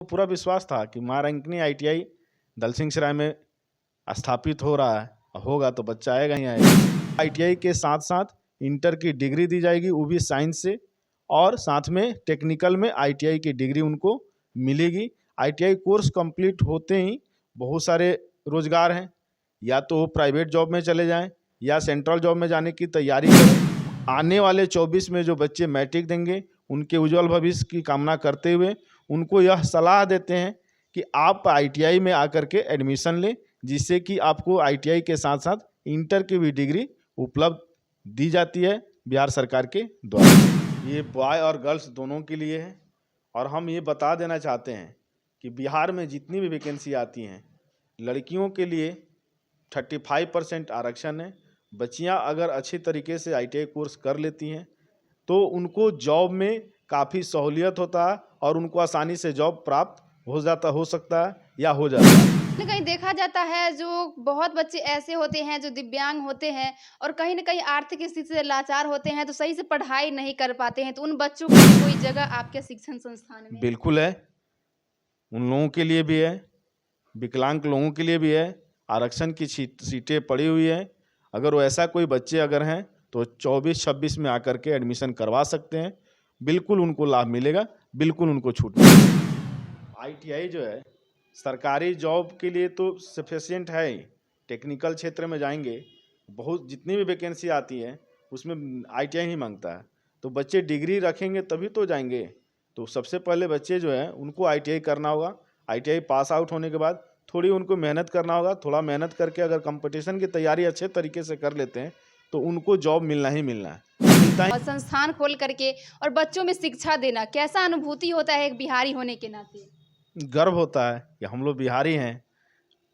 पूरा विश्वास था कि महारंकिनी ITI दलसिंह सराय में स्थापित हो रहा है, होगा तो बच्चा आएगा ही आएगा। ITI के साथ साथ इंटर की डिग्री दी जाएगी, वो भी साइंस से, और साथ में टेक्निकल में ITI की डिग्री उनको मिलेगी। ITI कोर्स कंप्लीट होते ही बहुत सारे रोजगार हैं, या तो वो प्राइवेट जॉब में चले जाएं या सेंट्रल जॉब में जाने की तैयारी करें। आने वाले 24 में जो बच्चे मैट्रिक देंगे उनके उज्जवल भविष्य की कामना करते हुए उनको यह सलाह देते हैं कि आप ITI में आकर के एडमिशन लें, जिससे कि आपको ITI के साथ साथ इंटर की भी डिग्री उपलब्ध दी जाती है बिहार सरकार के द्वारा। ये बॉय और गर्ल्स दोनों के लिए है। और हम ये बता देना चाहते हैं कि बिहार में जितनी भी वैकेंसी आती हैं, लड़कियों के लिए 35% आरक्षण है। बच्चियां अगर अच्छी तरीके से ITI कोर्स कर लेती हैं तो उनको जॉब में काफ़ी सहूलियत होता है और उनको आसानी से जॉब प्राप्त हो सकता है या हो जाता है। कहीं देखा जाता है जो बहुत बच्चे ऐसे होते हैं जो दिव्यांग होते हैं और कहीं ना कहीं आर्थिक स्थिति से लाचार होते हैं, तो सही से पढ़ाई नहीं कर पाते हैं, तो उन बच्चों के लिए कोई जगह आपके शिक्षण संस्थान में? बिल्कुल है, उन लोगों के लिए भी है, विकलांग लोगों के लिए भी है। आरक्षण की सीटें पड़ी हुई है। अगर वो ऐसा कोई बच्चे अगर हैं तो 24-26 में आकर के एडमिशन करवा सकते हैं। बिल्कुल उनको लाभ मिलेगा, बिल्कुल उनको छूट मिलेगी। ITI जो है सरकारी जॉब के लिए तो सफिशिएंट है ही। टेक्निकल क्षेत्र में जाएंगे, बहुत जितनी भी वैकेंसी आती है उसमें ITI ही मांगता है, तो बच्चे डिग्री रखेंगे तभी तो जाएंगे। तो सबसे पहले बच्चे जो है उनको ITI करना होगा। ITI पास आउट होने के बाद थोड़ी उनको मेहनत करना होगा। थोड़ा मेहनत करके अगर कंपटीशन की तैयारी अच्छे तरीके से कर लेते हैं तो उनको जॉब मिलना ही मिलना है। और संस्थान खोल करके और बच्चों में शिक्षा देना, कैसा अनुभूति होता है एक बिहारी होने के नाते? गर्व होता है कि हम लोग बिहारी हैं।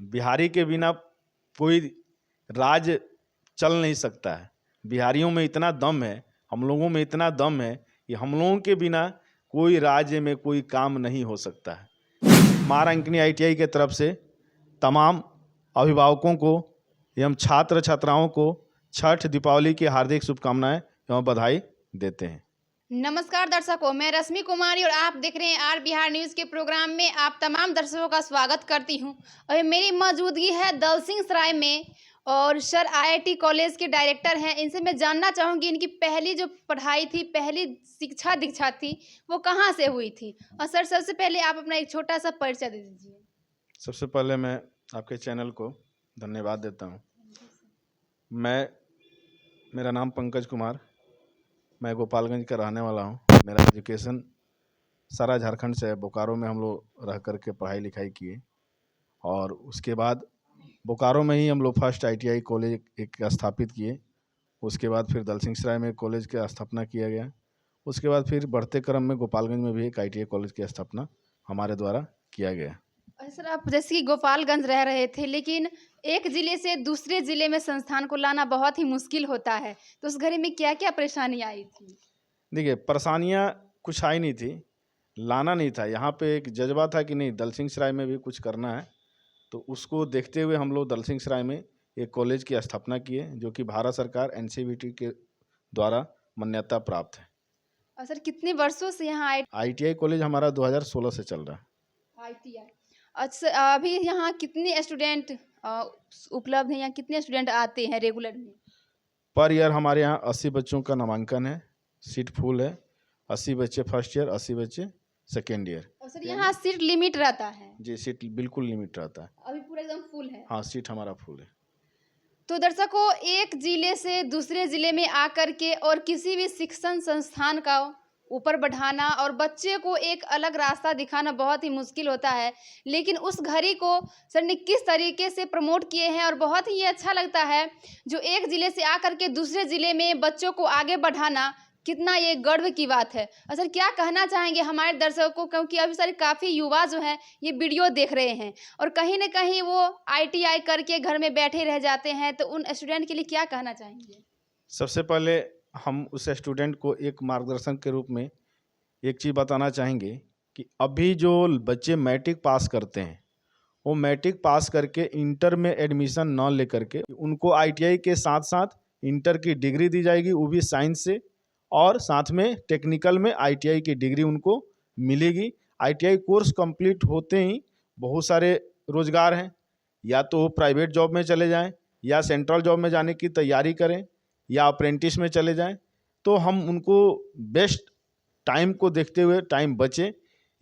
बिहारी के बिना कोई राज चल नहीं सकता है। बिहारियों में इतना दम है, हम लोगों में इतना दम है कि हम लोगों के बिना कोई राज्य में कोई काम नहीं हो सकता है। महारंकिनी ITI के तरफ से तमाम अभिभावकों को एवं छात्र छात्राओं को छठ दीपावली की हार्दिक शुभकामनाएं एवं बधाई देते हैं। नमस्कार दर्शकों, मैं रश्मि कुमारी और आप देख रहे हैं आर बिहार न्यूज़ के प्रोग्राम में आप तमाम दर्शकों का स्वागत करती हूं। और मेरी मौजूदगी है दलसिंह सराय में और सर IIT कॉलेज के डायरेक्टर हैं। इनसे मैं जानना चाहूँगी इनकी पहली जो पढ़ाई थी, पहली शिक्षा दीक्षा थी, वो कहाँ से हुई थी? और सर सबसे पहले आप अपना एक छोटा सा परिचय दे दीजिए। सबसे पहले मैं आपके चैनल को धन्यवाद देता हूँ। मेरा नाम पंकज कुमार, मैं गोपालगंज का रहने वाला हूँ। मेरा एजुकेशन सारा झारखंड से है। बोकारो में हम लोग रह कर के पढ़ाई लिखाई किए और उसके बाद बोकारो में ही हम लोग फर्स्ट ITI कॉलेज एक स्थापित किए। उसके बाद फिर दलसिंह सराय में कॉलेज की स्थापना किया गया। उसके बाद फिर बढ़ते क्रम में गोपालगंज में भी एक ITI कॉलेज की स्थापना हमारे द्वारा किया गया। सर आप जैसे कि गोपालगंज रह रहे थे, लेकिन एक ज़िले से दूसरे ज़िले में संस्थान को लाना बहुत ही मुश्किल होता है, तो उस घड़ी में क्या क्या परेशानी आई थी? देखिए, परेशानियाँ कुछ आई नहीं थी, लाना नहीं था। यहाँ पे एक जज्बा था कि नहीं, दलसिंह सराय में भी कुछ करना है। तो उसको देखते हुए हम लोग दलसिंह सराय में एक कॉलेज की स्थापना किए, जो कि भारत सरकार NCVT के द्वारा मान्यता प्राप्त है। और सर कितने वर्षों से यहाँ ITI कॉलेज हमारा 2016 से चल रहा है। ITI अच्छा, अभी यहाँ कितने स्टूडेंट उपलब्ध हैं या कितने स्टूडेंट आते हैं रेगुलर में? पर ईयर हमारे यहाँ 80 बच्चों का नामांकन है, सीट फुल है। 80 बच्चे फर्स्ट ईयर, 80 बच्चे सेकेंड ईयर। और सर यहाँ सीट लिमिट रहता है? जी, सीट बिल्कुल लिमिट रहता है। अभी पूरा एकदम फुल है? हाँ, सीट हमारा फुल है। तो दर्शकों, एक जिले से दूसरे जिले में आकर के और किसी भी शिक्षण संस्थान का ऊपर बढ़ाना और बच्चे को एक अलग रास्ता दिखाना बहुत ही मुश्किल होता है, लेकिन उस घड़ी को सर ने किस तरीके से प्रमोट किए हैं और बहुत ही अच्छा लगता है जो एक ज़िले से आकर के दूसरे ज़िले में बच्चों को आगे बढ़ाना, कितना ये गर्व की बात है। और सर क्या कहना चाहेंगे हमारे दर्शकों को, क्योंकि अभी सारे काफ़ी युवा जो हैं ये वीडियो देख रहे हैं और कहीं ना कहीं वो ITI करके घर में बैठे रह जाते हैं, तो उन स्टूडेंट के लिए क्या कहना चाहेंगे? सबसे पहले हम उस स्टूडेंट को एक मार्गदर्शन के रूप में एक चीज़ बताना चाहेंगे कि अभी जो बच्चे मैट्रिक पास करते हैं, वो मैट्रिक पास करके इंटर में एडमिशन न लेकर के उनको ITI के साथ साथ इंटर की डिग्री दी जाएगी, वो भी साइंस से, और साथ में टेक्निकल में ITI की डिग्री उनको मिलेगी। आईटीआई कोर्स कंप्लीट होते ही बहुत सारे रोजगार हैं, या तो वो प्राइवेट जॉब में चले जाएं या सेंट्रल जॉब में जाने की तैयारी करें या अप्रेंटिस में चले जाएं। तो हम उनको बेस्ट टाइम को देखते हुए, टाइम बचे,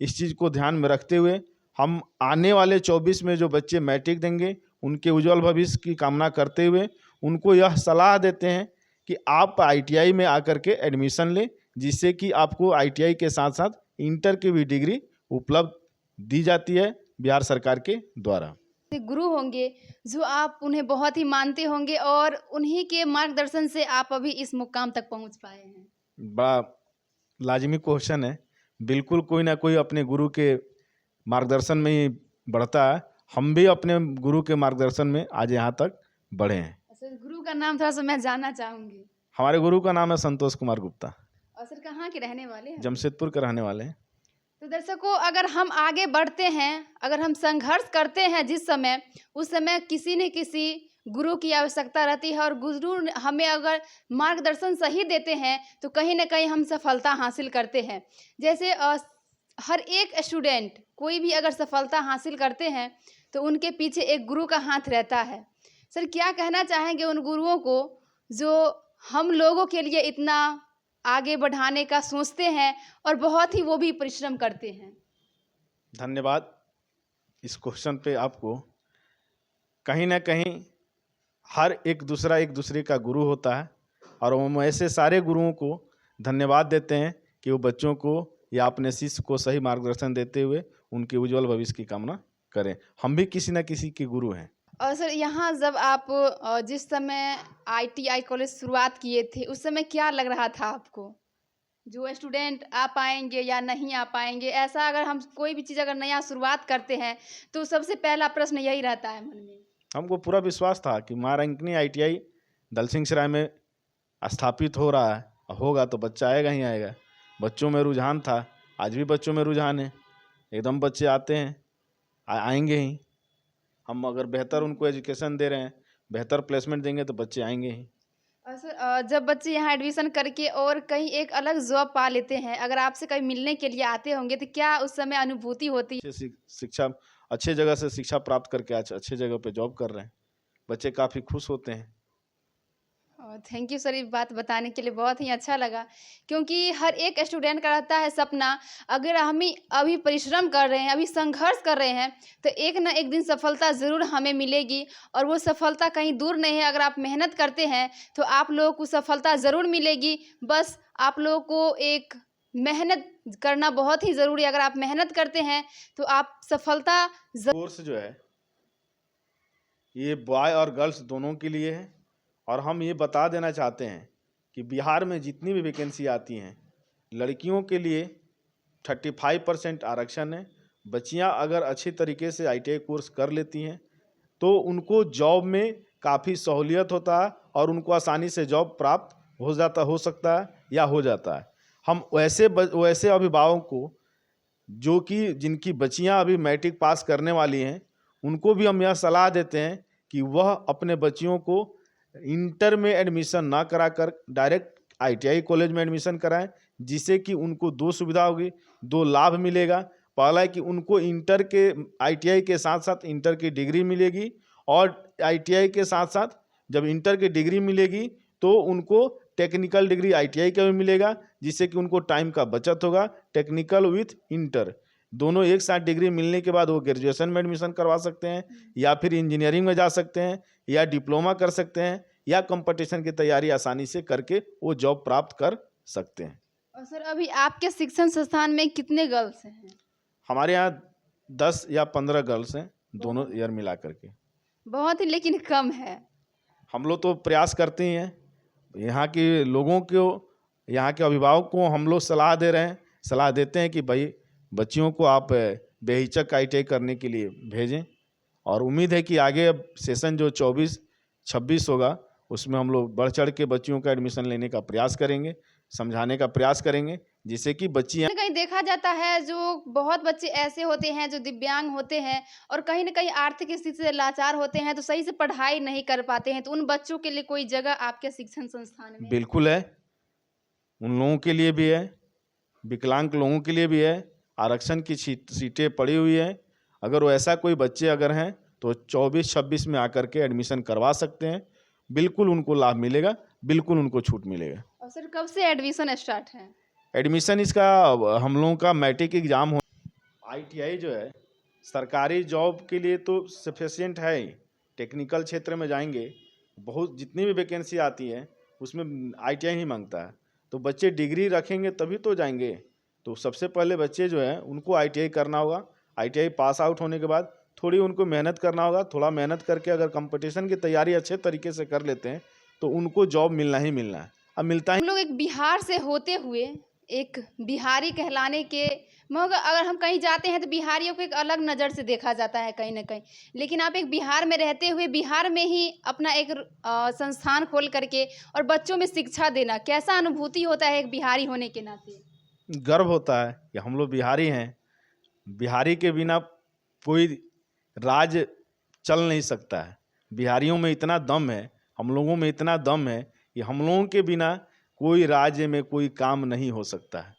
इस चीज़ को ध्यान में रखते हुए हम आने वाले 24 में जो बच्चे मैट्रिक देंगे उनके उज्जवल भविष्य की कामना करते हुए उनको यह सलाह देते हैं कि आप आईटीआई में आकर के एडमिशन लें, जिससे कि आपको आईटीआई के साथ साथ इंटर की भी डिग्री उपलब्ध दी जाती है बिहार सरकार के द्वारा। गुरु होंगे जो आप उन्हें बहुत ही मानते होंगे और उन्हीं के मार्गदर्शन से आप अभी इस मुकाम तक पहुंच पाए हैं। बड़ा लाजमी क्वेश्चन है। बिल्कुल कोई ना कोई अपने गुरु के मार्गदर्शन में ही बढ़ता है। हम भी अपने गुरु के मार्गदर्शन में आज यहाँ तक बढ़े हैं। सर गुरु का नाम थोड़ा सा मैं जानना चाहूंगी। हमारे गुरु का नाम है संतोष कुमार गुप्ता। और सर कहाँ के रहने वाले हैं? जमशेदपुर के रहने वाले हैं। तो दर्शकों, अगर हम आगे बढ़ते हैं, अगर हम संघर्ष करते हैं जिस समय, उस समय किसी न किसी गुरु की आवश्यकता रहती है और गुरु हमें अगर मार्गदर्शन सही देते हैं तो कहीं ना कहीं हम सफलता हासिल करते हैं। जैसे हर एक स्टूडेंट कोई भी अगर सफलता हासिल करते हैं तो उनके पीछे एक गुरु का हाथ रहता है। सर क्या कहना चाहेंगे उन गुरुओं को जो हम लोगों के लिए इतना आगे बढ़ाने का सोचते हैं और बहुत ही वो भी परिश्रम करते हैं? धन्यवाद इस क्वेश्चन पे आपको। कहीं ना कहीं हर एक दूसरे का गुरु होता है और हम ऐसे सारे गुरुओं को धन्यवाद देते हैं कि वो बच्चों को या अपने शिष्य को सही मार्गदर्शन देते हुए उनके उज्जवल भविष्य की कामना करें। हम भी किसी न किसी के गुरु हैं। और सर यहाँ जब आप जिस समय आईटीआई कॉलेज शुरुआत किए थे उस समय क्या लग रहा था आपको? जो स्टूडेंट आ पाएंगे या नहीं आ पाएंगे, ऐसा अगर हम कोई भी चीज़ अगर नया शुरुआत करते हैं तो सबसे पहला प्रश्न यही रहता है मन में। हमको पूरा विश्वास था कि माँ रंकिनी आईटीआई दलसिंहसराय में स्थापित हो रहा है, होगा तो बच्चा आएगा ही आएगा। बच्चों में रुझान था, आज भी बच्चों में रुझान है। एकदम बच्चे आते हैं, आएंगे ही। हम अगर बेहतर उनको एजुकेशन दे रहे हैं, बेहतर प्लेसमेंट देंगे तो बच्चे आएंगे ही। और सर जब बच्चे यहाँ एडमिशन करके और कहीं एक अलग जॉब पा लेते हैं, अगर आपसे कहीं मिलने के लिए आते होंगे तो क्या उस समय अनुभूति होती है? शिक्षा अच्छे जगह से शिक्षा प्राप्त करके आज अच्छे जगह पे जॉब कर रहे हैं, बच्चे काफ़ी खुश होते हैं। थैंक यू सर, ये बात बताने के लिए बहुत ही अच्छा लगा, क्योंकि हर एक स्टूडेंट का रहता है सपना। अगर हम अभी परिश्रम कर रहे हैं, अभी संघर्ष कर रहे हैं तो एक ना एक दिन सफलता ज़रूर हमें मिलेगी और वो सफलता कहीं दूर नहीं है। अगर आप मेहनत करते हैं तो आप लोगों को सफलता ज़रूर मिलेगी। बस आप लोगों को एक मेहनत करना बहुत ही ज़रूरी है। अगर आप मेहनत करते हैं तो आप सफलता कोर्स जो है ये बॉय और गर्ल्स दोनों के लिए है। और हम ये बता देना चाहते हैं कि बिहार में जितनी भी वैकेंसी आती हैं, लड़कियों के लिए 35% आरक्षण है। बच्चियां अगर अच्छी तरीके से आईटीआई कोर्स कर लेती हैं तो उनको जॉब में काफ़ी सहूलियत होता है और उनको आसानी से जॉब प्राप्त हो सकता है या हो जाता है। हम वैसे अभिभावकों को जो कि जिनकी बच्चियां अभी मैट्रिक पास करने वाली हैं, उनको भी हम यह सलाह देते हैं कि वह अपने बच्चियों को इंटर में एडमिशन ना कराकर डायरेक्ट आईटीआई कॉलेज में एडमिशन कराएं, जिससे कि उनको दो सुविधा होगी, दो लाभ मिलेगा। पहला है कि उनको इंटर के आईटीआई के साथ साथ इंटर की डिग्री मिलेगी और आईटीआई के साथ साथ जब इंटर की डिग्री मिलेगी तो उनको टेक्निकल डिग्री आईटीआई का भी मिलेगा, जिससे कि उनको टाइम का बचत होगा। टेक्निकल विथ इंटर दोनों एक साथ डिग्री मिलने के बाद वो ग्रेजुएशन में एडमिशन करवा सकते हैं या फिर इंजीनियरिंग में जा सकते हैं या डिप्लोमा कर सकते हैं या कंपटीशन की तैयारी आसानी से करके वो जॉब प्राप्त कर सकते हैं। और सर अभी आपके शिक्षण संस्थान में कितने गर्ल्स हैं? हमारे यहाँ 10 या 15 गर्ल्स हैं, दोनों ईयर मिला करके। बहुत ही लेकिन कम है। हम लोग तो प्रयास करते ही हैं। यहाँ के लोगों को, यहाँ के अभिभावक को हम लोग सलाह दे रहे हैं, सलाह देते हैं कि भाई बच्चियों को आप बेहिचक आईटीआई करने के लिए भेजें। और उम्मीद है कि आगे अब सेशन जो 24-26 होगा उसमें हम लोग बढ़ चढ़ के बच्चियों का एडमिशन लेने का प्रयास करेंगे, समझाने का प्रयास करेंगे, जिससे कि बच्चियाँ कहीं देखा जाता है जो बहुत बच्चे ऐसे होते हैं जो दिव्यांग होते हैं और कहीं ना कहीं आर्थिक स्थिति से लाचार होते हैं, तो सही से पढ़ाई नहीं कर पाते हैं। तो उन बच्चों के लिए कोई जगह आपके शिक्षण संस्थान में? बिल्कुल है, उन लोगों के लिए भी है, विकलांग लोगों के लिए भी है, आरक्षण की सीटें पड़ी हुई हैं। अगर वो ऐसा कोई बच्चे अगर हैं तो 24-26 में आकर के एडमिशन करवा सकते हैं। बिल्कुल उनको लाभ मिलेगा, बिल्कुल उनको छूट मिलेगा। और सर कब से एडमिशन स्टार्ट है? एडमिशन इसका हम लोगों का मैट्रिक एग्जाम हो, ITI जो है सरकारी जॉब के लिए तो सफिशिएंट है ही। टेक्निकल क्षेत्र में जाएंगे, बहुत जितनी भी वैकेंसी आती है उसमें ITI ही मांगता है। तो बच्चे डिग्री रखेंगे तभी तो जाएंगे। तो सबसे पहले बच्चे जो है उनको ITI करना होगा। ITI पास आउट होने के बाद थोड़ी उनको मेहनत करना होगा। थोड़ा मेहनत करके अगर कंपटीशन की तैयारी अच्छे तरीके से कर लेते हैं तो उनको जॉब मिलना ही मिलना है। अब मिलता हम लोग एक बिहार से होते हुए एक बिहारी कहलाने के, मगर अगर हम कहीं जाते हैं तो बिहारियों को एक अलग नज़र से देखा जाता है कहीं ना कहीं। लेकिन आप एक बिहार में रहते हुए बिहार में ही अपना एक संस्थान खोल करके और बच्चों में शिक्षा देना, कैसा अनुभूति होता है एक बिहारी होने के नाते? गर्व होता है कि हम लोग बिहारी हैं। बिहारी के बिना कोई राज चल नहीं सकता है। बिहारियों में इतना दम है, हम लोगों में इतना दम है कि हम लोगों के बिना कोई राज्य में कोई काम नहीं हो सकता है।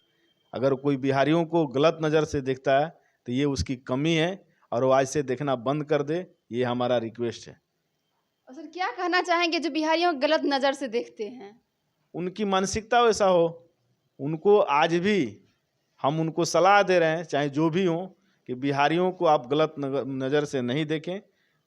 अगर कोई बिहारियों को गलत नज़र से देखता है तो ये उसकी कमी है और वो आज से देखना बंद कर दे, ये हमारा रिक्वेस्ट है। और सर क्या कहना चाहेंगे जो बिहारियों को गलत नज़र से देखते हैं? उनकी मानसिकता वैसा हो, उनको आज भी हम उनको सलाह दे रहे हैं, चाहे जो भी हो, कि बिहारियों को आप गलत नज़र से नहीं देखें।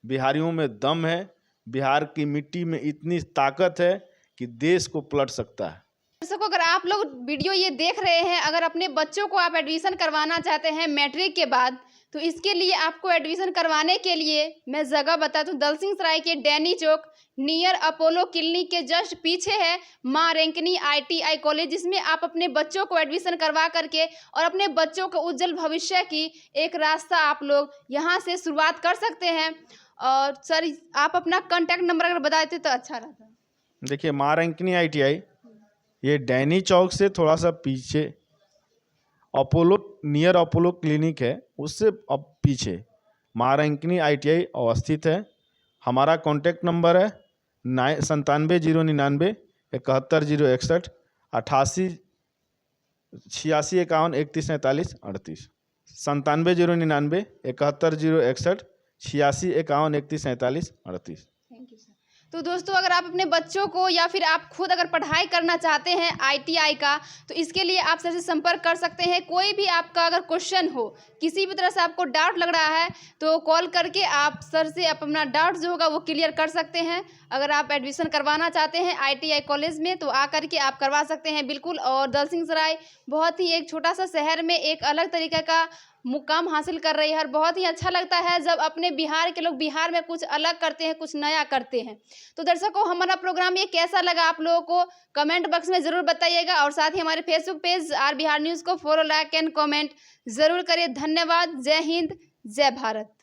बिहारियों में दम है, बिहार की मिट्टी में इतनी ताकत है कि देश को पलट सकता है। दर्शकों, अगर आप लोग वीडियो ये देख रहे हैं, अगर अपने बच्चों को आप एडमिशन करवाना चाहते हैं मैट्रिक के बाद, तो इसके लिए आपको एडमिशन करवाने के लिए मैं जगह बता दूं, दलसिंहसराय के डैनी चौक नियर अपोलो क्लिनिक के जस्ट पीछे है माँ रैंकनी ITI कॉलेज, जिसमें आप अपने बच्चों को एडमिशन करवा करके और अपने बच्चों को उज्जवल भविष्य की एक रास्ता आप लोग यहाँ से शुरुआत कर सकते हैं। और सर आप अपना कॉन्टैक्ट नंबर अगर बता देते तो अच्छा रहता। देखिए, माँ रैंकनी ITI ये डैनी चौक से थोड़ा सा पीछे अपोलो नियर अपोलो क्लिनिक है, उससे अब पीछे माँ रैंकनी ITI अवस्थित है। हमारा कॉन्टैक्ट नंबर है 97 099 71 061 88 86 51 31 43 38 97 099 71 061 86 51 31 43 38। Thank you sir. तो दोस्तों, अगर आप अपने बच्चों को या फिर आप खुद अगर पढ़ाई करना चाहते हैं ITI का, तो इसके लिए आप सर से संपर्क कर सकते हैं। कोई भी आपका अगर क्वेश्चन हो, किसी भी तरह से आपको डाउट लग रहा है, तो कॉल करके आप सर से आप अपना डाउट जो होगा वो क्लियर कर सकते हैं। अगर आप एडमिशन करवाना चाहते हैं ITI कॉलेज में तो आकर के आप करवा सकते हैं बिल्कुल। और दलसिंहसराय बहुत ही एक छोटा सा शहर में एक अलग तरीके का मुकाम हासिल कर रही है और बहुत ही अच्छा लगता है जब अपने बिहार के लोग बिहार में कुछ अलग करते हैं, कुछ नया करते हैं। तो दर्शकों, हमारा प्रोग्राम ये कैसा लगा आप लोगों को कमेंट बॉक्स में ज़रूर बताइएगा और साथ ही हमारे Facebook page R Bihar news को फॉलो, लाइक एंड कमेंट ज़रूर करिए। धन्यवाद। जय हिंद, जय भारत।